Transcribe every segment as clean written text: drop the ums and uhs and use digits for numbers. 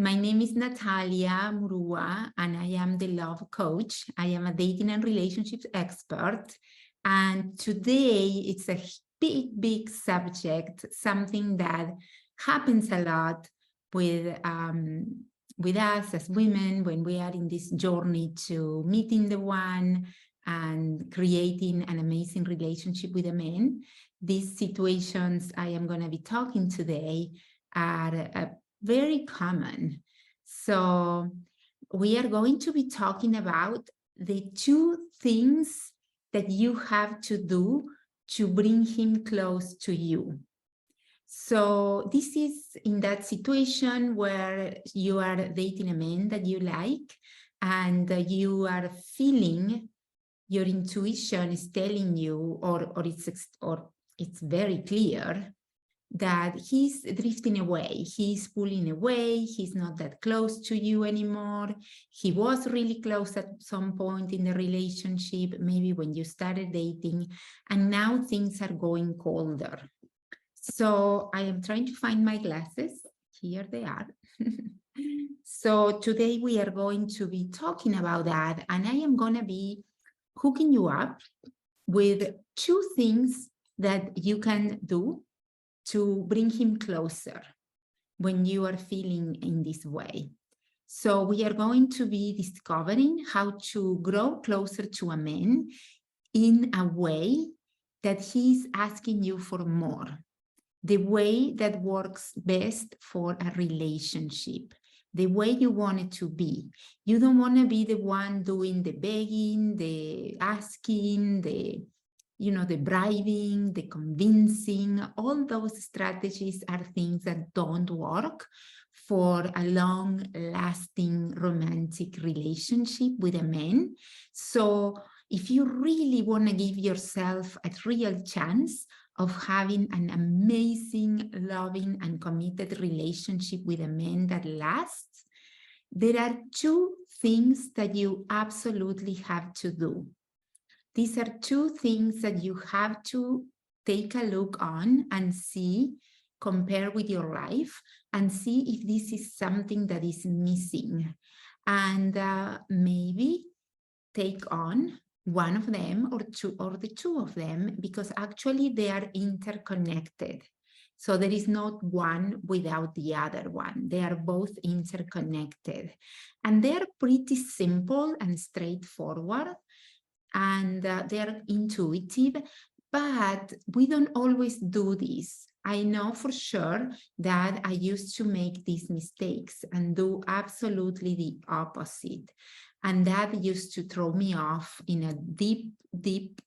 My name is Natalia Murua, and I am the love coach. I am a dating and relationships expert. And today it's a big subject, something that happens a lot with us as women when we are in this journey to meeting the one and creating an amazing relationship with a man. These situations I am going to be talking today are very common. So we are going to be talking about the two things that you have to do to bring him close to you. So this is in that situation where you are dating a man that you like, and you are feeling, your intuition is telling you, or it's very clear that he's drifting away, he's pulling away, he's not that close to you anymore. He was really close at some point in the relationship, maybe when you started dating, and now things are going colder. So I am trying to find my glasses. Here they are. So today we are going to be talking about that, and I am going to be hooking you up with two things that you can do to bring him closer when you are feeling in this way. So we are going to be discovering how to grow closer to a man in a way that he's asking you for more, the way that works best for a relationship, the way you want it to be. You don't want to be the one doing the begging, the asking, the bribing, the convincing. All those strategies are things that don't work for a long-lasting romantic relationship with a man. So if you really want to give yourself a real chance of having an amazing, loving, and committed relationship with a man that lasts, there are two things that you absolutely have to do. These are two things that you have to take a look on and see, compare with your life, and see if this is something that is missing. And maybe take on one of them or the two of them, because actually they are interconnected. So there is not one without the other one. They are both interconnected. And they're pretty simple and straightforward. And they're intuitive, but we don't always do this. I know for sure that I used to make these mistakes and do absolutely the opposite. And that used to throw me off in a deep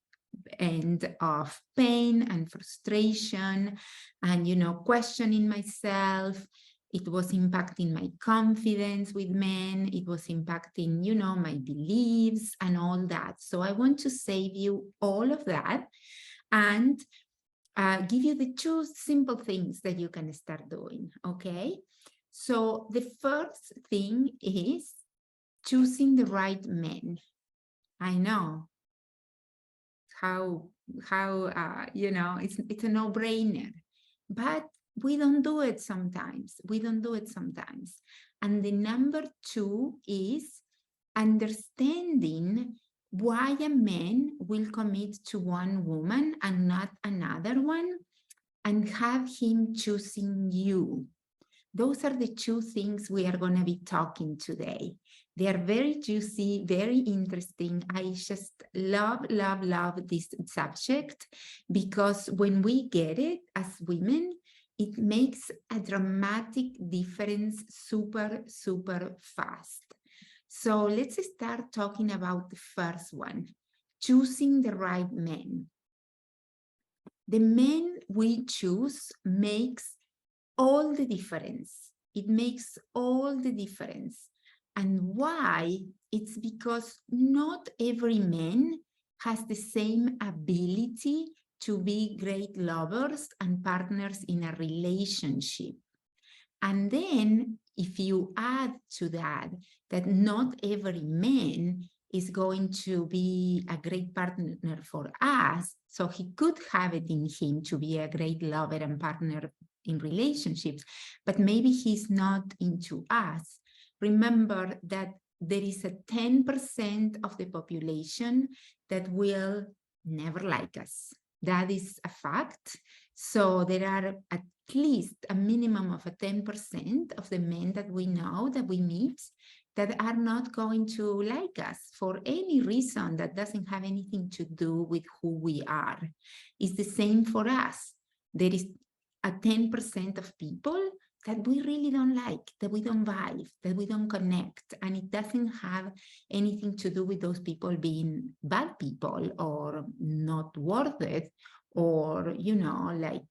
end of pain and frustration and, questioning myself. It was impacting my confidence with men. It was impacting, my beliefs and all that. So I want to save you all of that and give you the two simple things that you can start doing, okay? So the first thing is choosing the right men. I know how it's a no-brainer, but we don't do it sometimes. And the number two is understanding why a man will commit to one woman and not another one, and have him choosing you. Those are the two things we are going to be talking today. They are very juicy, very interesting. I just love this subject, because when we get it as women, it makes a dramatic difference super fast. So let's start talking about the first one, choosing the right man. The men we choose makes all the difference. It makes all the difference. And why? It's because not every man has the same ability to be great lovers and partners in a relationship. And then if you add to that not every man is going to be a great partner for us, so he could have it in him to be a great lover and partner in relationships, but maybe he's not into us. Remember that there is a 10% of the population that will never like us. That is a fact. So there are at least a minimum of a 10% of the men that we know, that we meet, that are not going to like us for any reason that doesn't have anything to do with who we are. It's the same for us. There is a 10% of people that we really don't like, that we don't vibe, that we don't connect. And it doesn't have anything to do with those people being bad people or not worth it, or, you know, like,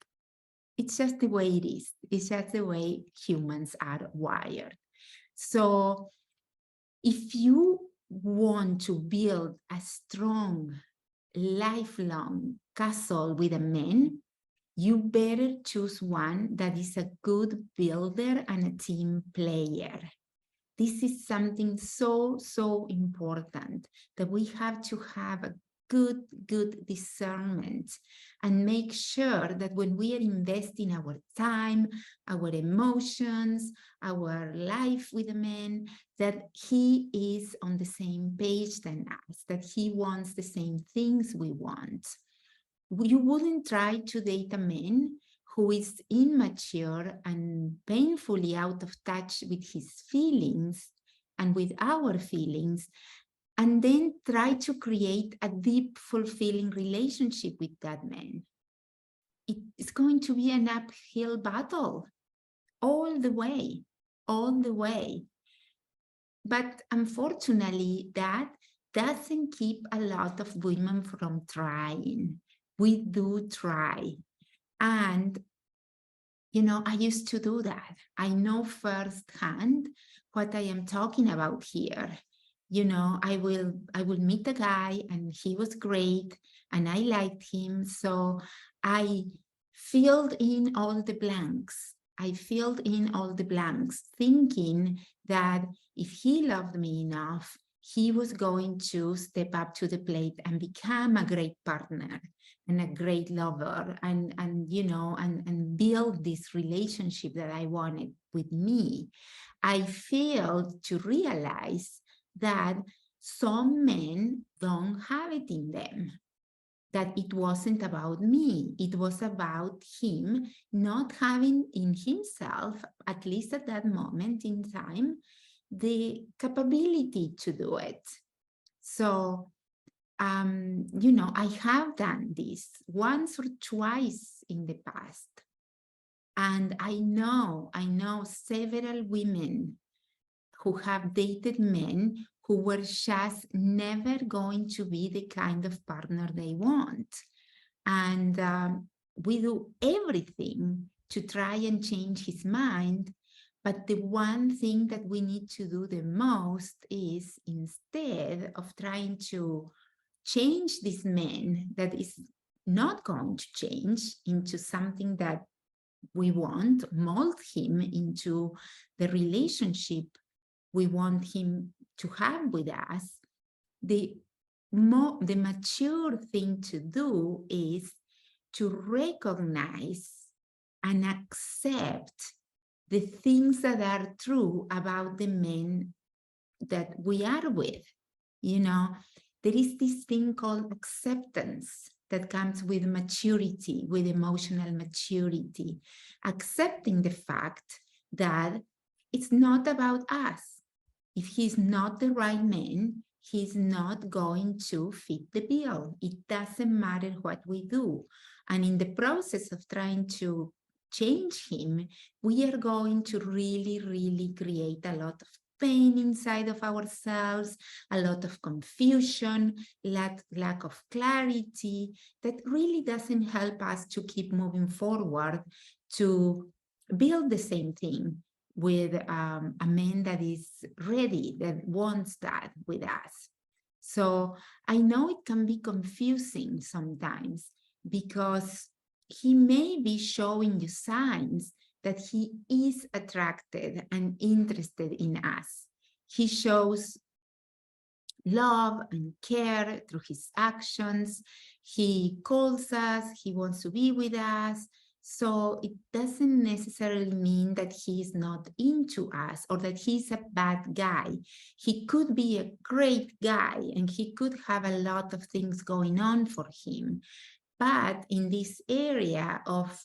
it's just the way it is. It's just the way humans are wired. So if you want to build a strong, lifelong castle with a man, you better choose one that is a good builder and a team player. This is something so, so important, that we have to have a good discernment and make sure that when we are investing our time, our emotions, our life with a man, that he is on the same page than us, that he wants the same things we want. You wouldn't try to date a man who is immature and painfully out of touch with his feelings and with our feelings, and then try to create a deep, fulfilling relationship with that man. It's going to be an uphill battle all the way. But unfortunately, that doesn't keep a lot of women from trying. We do try. And, you know, I used to do that. I know firsthand what I am talking about here. You know, I will meet a guy and he was great and I liked him. So I filled in all the blanks. Thinking that if he loved me enough, he was going to step up to the plate and become a great partner and a great lover, and you know, and build this relationship that I wanted with me. I failed to realize that some men don't have it in them, that it wasn't about me. It was about him not having in himself, at least at that moment in time, the capability to do it. So, you know, I have done this once or twice in the past. And I know several women who have dated men who were just never going to be the kind of partner they want. And we do everything to try and change his mind. But the one thing that we need to do the most is, instead of trying to change this man that is not going to change into something that we want, mold him into the relationship we want him to have with us, the mature thing to do is to recognize and accept the things that are true about the men that we are with. You know, there is this thing called acceptance that comes with maturity, with emotional maturity, accepting the fact that it's not about us. If he's not the right man, he's not going to fit the bill. It doesn't matter what we do. And in the process of trying to change him, we are going to really create a lot of pain inside of ourselves, a lot of confusion, lack of clarity, that really doesn't help us to keep moving forward to build the same thing with a man that is ready, that wants that with us. So I know it can be confusing sometimes, because he may be showing you signs that he is attracted and interested in us. He shows love and care through his actions. He calls us, he wants to be with us, So it doesn't necessarily mean that he's not into us or that he's a bad guy. He could be a great guy and he could have a lot of things going on for him. But in this area of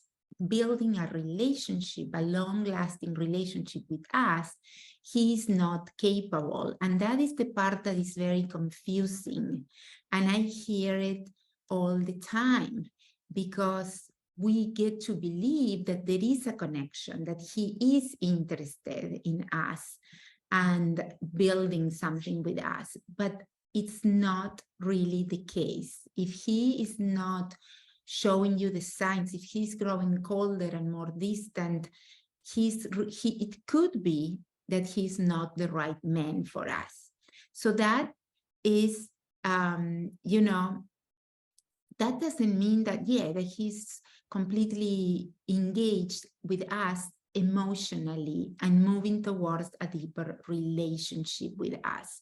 building a relationship, a long-lasting relationship with us, he's not capable. And that is the part that is very confusing. And I hear it all the time because we get to believe that there is a connection, that he is interested in us and building something with us. But it's not really the case. If he is not showing you the signs, if he's growing colder and more distant, it could be that he's not the right man for us. So that is, you know, that doesn't mean that, that he's completely engaged with us emotionally and moving towards a deeper relationship with us.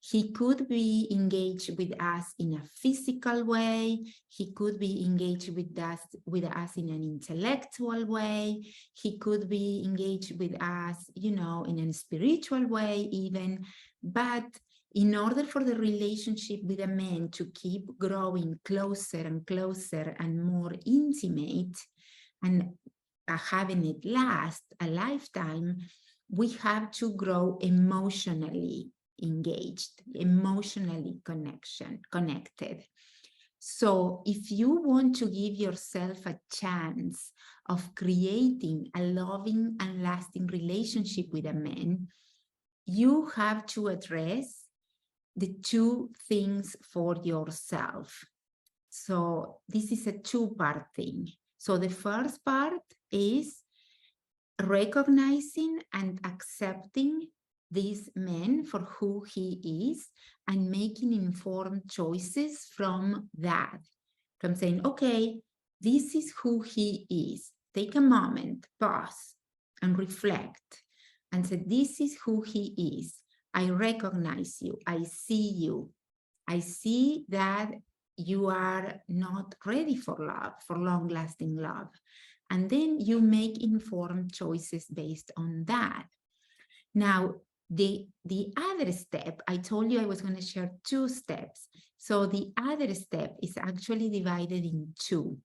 He could be engaged with us in a physical way. He could be engaged with us in an intellectual way. He could be engaged with us, in a spiritual way even. But in order for the relationship with a man to keep growing closer and closer and more intimate and having it last a lifetime, we have to grow emotionally engaged, emotionally connected. So if you want to give yourself a chance of creating a loving and lasting relationship with a man, you have to address the two things for yourself. So this is a two-part thing. So the first part is recognizing and accepting this man for who he is and making informed choices from that. From saying, okay, this is who he is. Take a moment, pause, and reflect and say, this is who he is. I recognize you. I see you. I see that you are not ready for love, for long-lasting love. And then you make informed choices based on that. Now, the other step, I told you I was going to share 2 steps. So the other step is actually divided in 2.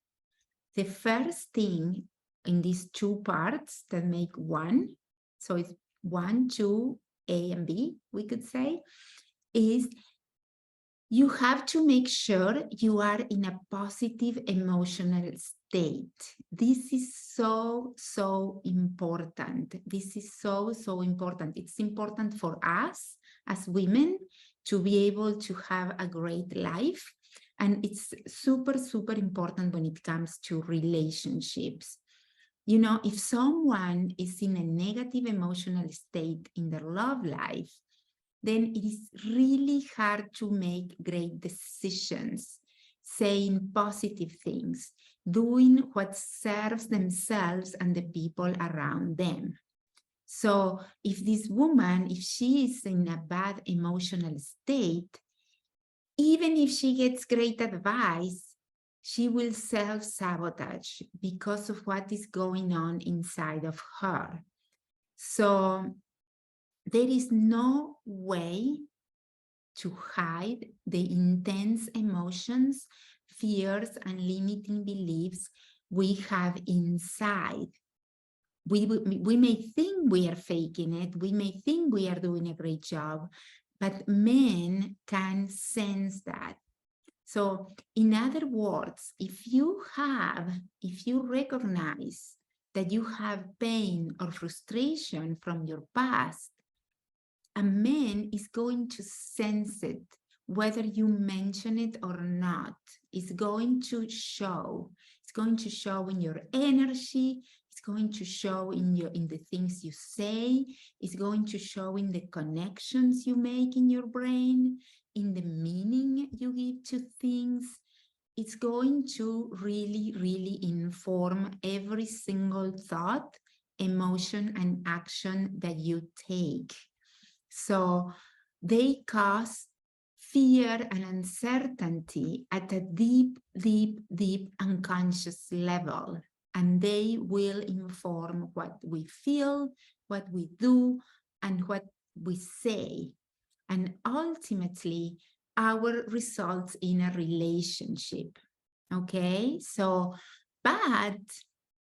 The first thing in these 2 parts that make one, so it's 1, 2, A and B, we could say, is you have to make sure you are in a positive emotional state. This is so, so important. This is so, so important. It's important for us as women to be able to have a great life. And it's super, super important when it comes to relationships. If someone is in a negative emotional state in their love life, then it is really hard to make great decisions, saying positive things, doing what serves themselves and the people around them. So if this woman, if she is in a bad emotional state, even if she gets great advice, she will self-sabotage because of what is going on inside of her. So there is no way to hide the intense emotions, fears, and limiting beliefs we have inside. We may think we are faking it. We may think we are doing a great job, but men can sense that. So in other words, if you recognize that you have pain or frustration from your past, a man is going to sense it, whether you mention it or not. It's going to show. It's going to show in your energy. It's going to show in the things you say. It's going to show in the connections you make in your brain, in the meaning you give to things. It's going to really, really inform every single thought, emotion, and action that you take. So they cause fear and uncertainty at a deep, deep, deep unconscious level. and they will inform what we feel, what we do, and what we say, and ultimately our results in a relationship. Okay, so, but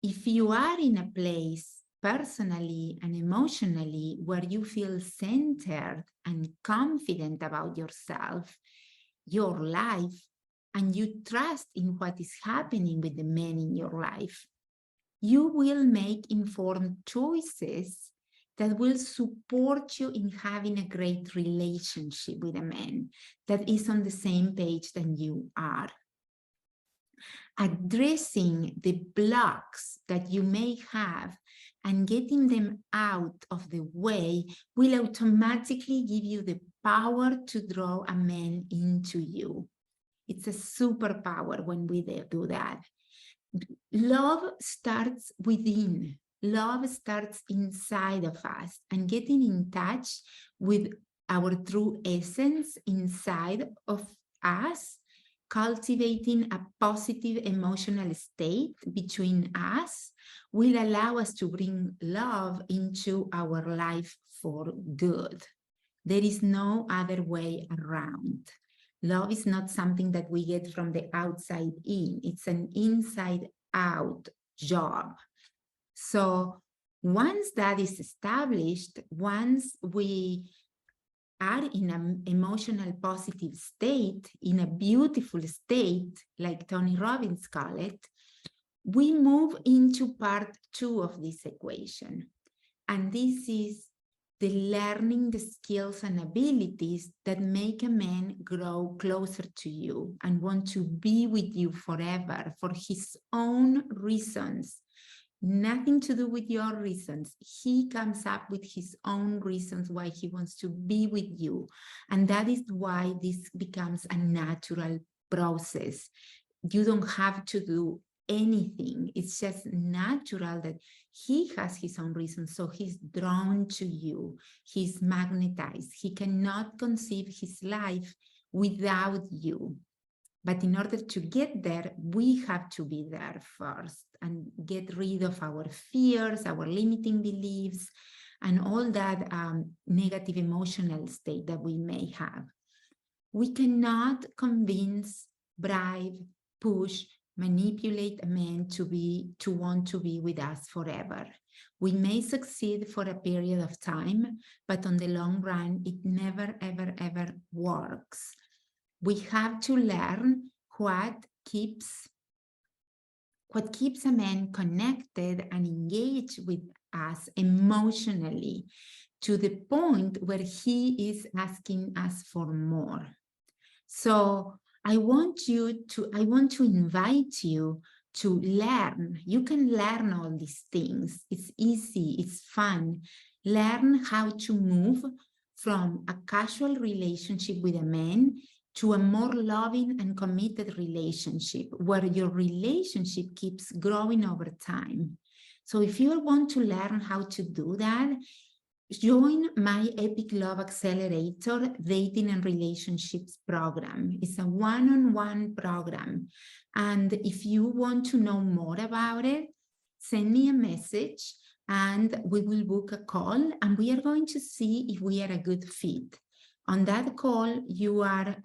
if you are in a place personally and emotionally where you feel centered and confident about yourself, your life, and you trust in what is happening with the men in your life, you will make informed choices that will support you in having a great relationship with a man that is on the same page than you are. Addressing the blocks that you may have and getting them out of the way will automatically give you the power to draw a man into you. It's a superpower when we do that. Love starts within. Love starts inside of us, and getting in touch with our true essence inside of us, cultivating a positive emotional state between us, will allow us to bring love into our life for good. There is no other way around. Love is not something that we get from the outside in. It's an inside out job. So once that is established, once we are in an emotional positive state, in a beautiful state, like Tony Robbins calls it, we move into part 2 of this equation. And this is the learning the skills and abilities that make a man grow closer to you and want to be with you forever for his own reasons. Nothing to do with your reasons. He comes up with his own reasons why he wants to be with you. And that is why this becomes a natural process. You don't have to do anything. It's just natural that he has his own reasons. So he's drawn to you. He's magnetized. He cannot conceive his life without you. But in order to get there, we have to be there first and get rid of our fears, our limiting beliefs, and all that negative emotional state that we may have. We cannot convince, bribe, push, manipulate a man to want to be with us forever. We may succeed for a period of time, but on the long run, it never, ever, ever works. We have to learn what keeps a man connected and engaged with us emotionally to the point where he is asking us for more. So I want to invite you to learn. You can learn all these things. It's easy, it's fun. Learn how to move from a casual relationship with a man to a more loving and committed relationship where your relationship keeps growing over time. So if you want to learn how to do that, join my Epic Love Accelerator Dating and Relationships program. It's a one-on-one program. And if you want to know more about it, send me a message and we will book a call and we are going to see if we are a good fit. On that call, you are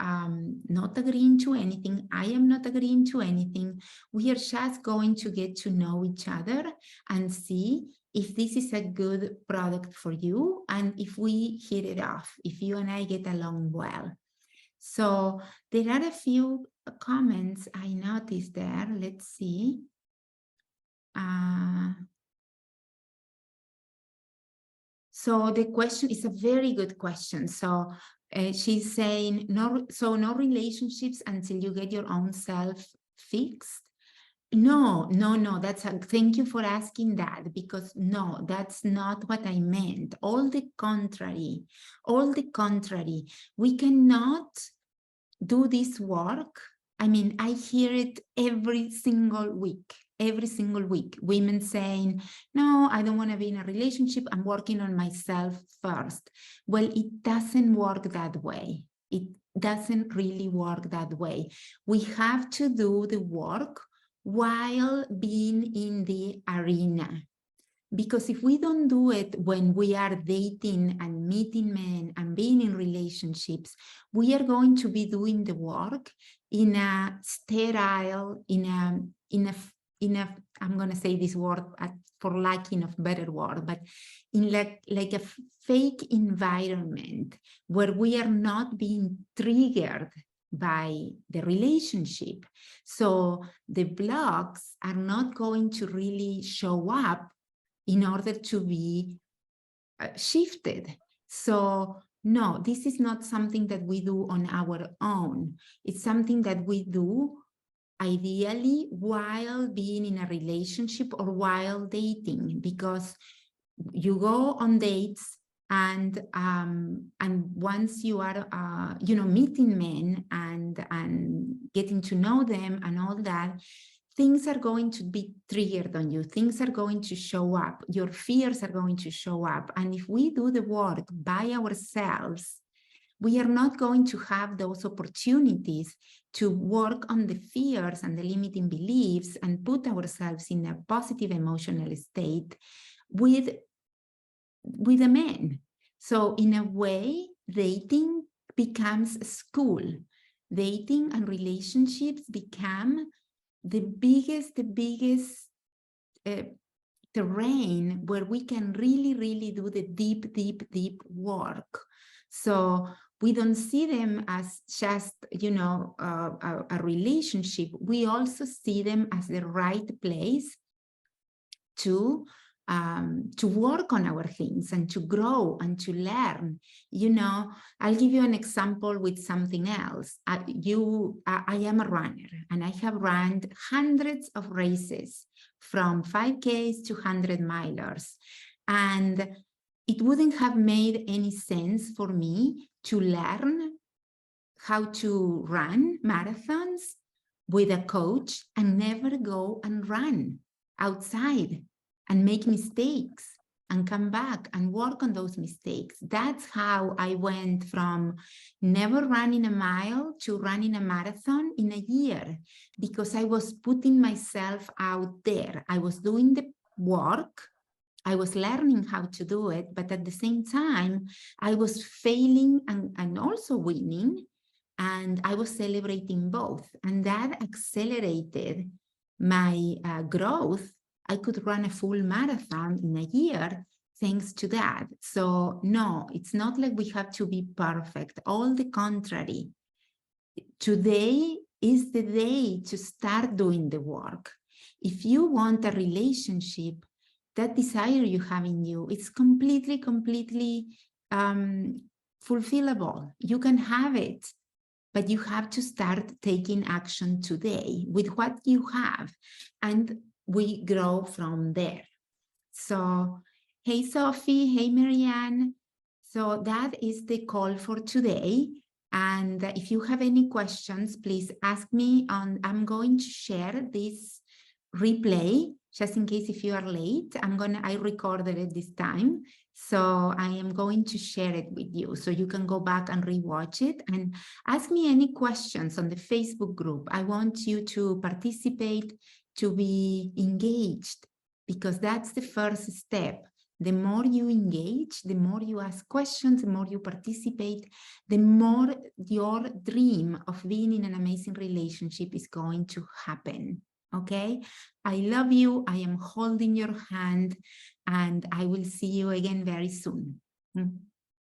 not agreeing to anything. I am not agreeing to anything. We are just going to get to know each other and see if this is a good product for you and if we hit it off, if you and I get along well. So there are a few comments I noticed there. Let's see. So the question is a very good question. So she's saying, no relationships until you get your own self fixed. No, thank you for asking that, because no, that's not what I meant. All the contrary, we cannot do this work. I mean, I hear it every single week, women saying, no, I don't want to be in a relationship. I'm working on myself first. Well, it doesn't work that way. It doesn't really work that way. We have to do the work while being in the arena. Because if we don't do it when we are dating and meeting men and being in relationships, we are going to be doing the work in a sterile, I'm going to say this word for lacking of better word, but in like a fake environment where we are not being triggered by the relationship. So the blocks are not going to really show up in order to be shifted. So no, this is not something that we do on our own. It's something that we do ideally while being in a relationship or while dating, because you go on dates and once you are meeting men and getting to know them and all that, things are going to be triggered on you. Things are going to show up. Your fears are going to show up. And if we do the work by ourselves, we are not going to have those opportunities to work on the fears and the limiting beliefs and put ourselves in a positive emotional state with a man. So in a way, dating becomes a school. Dating and relationships become the biggest terrain where we can really do the deep work. So we don't see them as just, a relationship. We also see them as the right place to work on our things and to grow and to learn. I'll give you an example with something else. I am a runner, and I have run hundreds of races from 5Ks to 100-milers. And it wouldn't have made any sense for me to learn how to run marathons with a coach and never go and run outside and make mistakes and come back and work on those mistakes. That's how I went from never running a mile to running a marathon in a year, because I was putting myself out there. I was doing the work. I was learning how to do it, but at the same time, I was failing and also winning, and I was celebrating both. And that accelerated my growth. I could run a full marathon in a year thanks to that. So no, it's not like we have to be perfect. All the contrary. Today is the day to start doing the work. If you want a relationship, that desire you have in you, it's completely fulfillable. You can have it, but you have to start taking action today with what you have, and we grow from there. So, hey, Sophie, hey, Marianne. So that is the call for today. And if you have any questions, please ask me. I'm going to share this replay just in case if you are late. I recorded it this time. So I am going to share it with you so you can go back and rewatch it and ask me any questions on the Facebook group. I want you to participate, to be engaged, because that's the first step. The more you engage, the more you ask questions, the more you participate, the more your dream of being in an amazing relationship is going to happen. Okay? I love you. I am holding your hand, and I will see you again very soon.